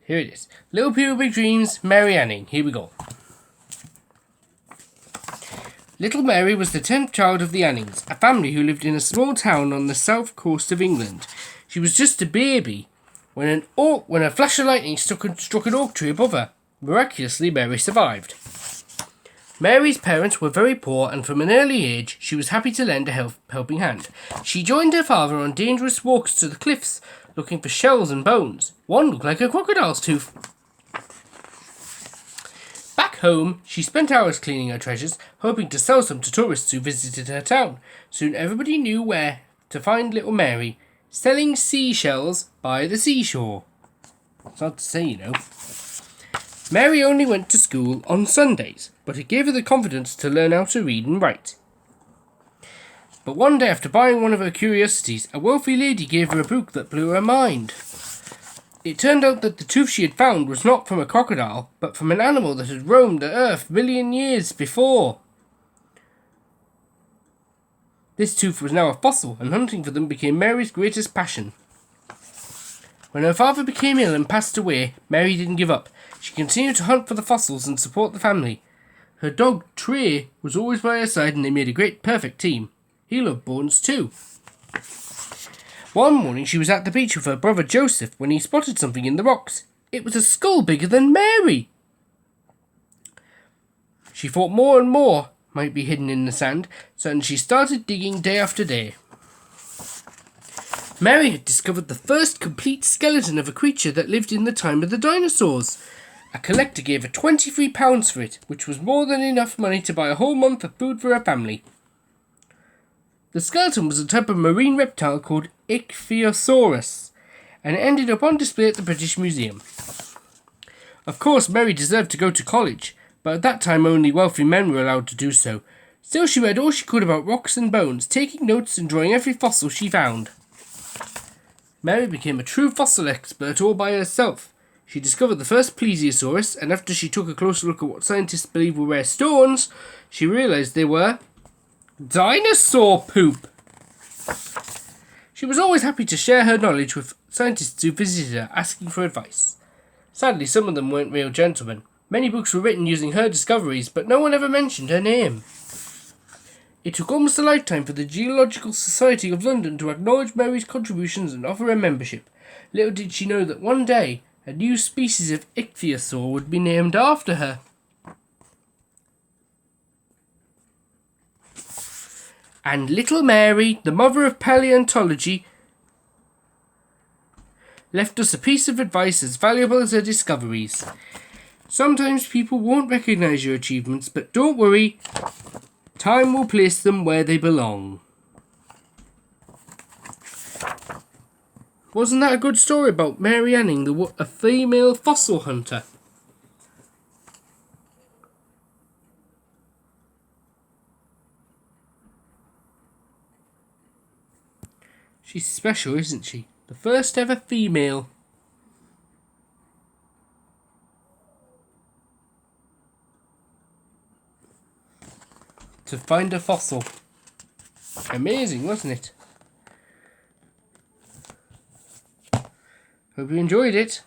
Here it is. Little People Big Dreams, Mary Anning. Here we go. Little Mary was the 10th child of the Annings, a family who lived in a small town on the south coast of England. She was just a baby when a flash of lightning struck an oak tree above her. Miraculously, Mary survived. Mary's parents were very poor, and from an early age she was happy to lend a helping hand. She joined her father on dangerous walks to the cliffs, looking for shells and bones. One looked like a crocodile's tooth. Back home, she spent hours cleaning her treasures, hoping to sell some to tourists who visited her town. Soon everybody knew where to find little Mary, selling seashells by the seashore. It's hard to say, you know. Mary only went to school on Sundays, but it gave her the confidence to learn how to read and write. But one day, after buying one of her curiosities, a wealthy lady gave her a book that blew her mind. It turned out that the tooth she had found was not from a crocodile, but from an animal that had roamed the earth 1,000,000 years before. This tooth was now a fossil, and hunting for them became Mary's greatest passion. When her father became ill and passed away, Mary didn't give up. She continued to hunt for the fossils and support the family. Her dog, Trey, was always by her side, and they made a great, perfect team. He loved bones too. One morning she was at the beach with her brother Joseph when he spotted something in the rocks. It was a skull bigger than Mary. She thought more and more might be hidden in the sand, so she started digging day after day. Mary had discovered the first complete skeleton of a creature that lived in the time of the dinosaurs. A collector gave her £23 for it, which was more than enough money to buy a whole month of food for her family. The skeleton was a type of marine reptile called Ichthyosaurus, and it ended up on display at the British Museum. Of course, Mary deserved to go to college, but at that time only wealthy men were allowed to do so. Still, she read all she could about rocks and bones, taking notes and drawing every fossil she found. Mary became a true fossil expert all by herself. She discovered the first plesiosaurus, and after she took a closer look at what scientists believe were rare stones, she realised they were dinosaur poop. She was always happy to share her knowledge with scientists who visited her, asking for advice. Sadly, some of them weren't real gentlemen. Many books were written using her discoveries, but no one ever mentioned her name. It took almost a lifetime for the Geological Society of London to acknowledge Mary's contributions and offer her membership. Little did she know that one day a new species of ichthyosaur would be named after her. And little Mary, the mother of paleontology, left us a piece of advice as valuable as her discoveries. Sometimes people won't recognise your achievements, but don't worry, time will place them where they belong. Wasn't that a good story about Mary Anning, a female fossil hunter? She's special, isn't she? The first ever female. To find a fossil. Amazing, wasn't it? Hope you enjoyed it.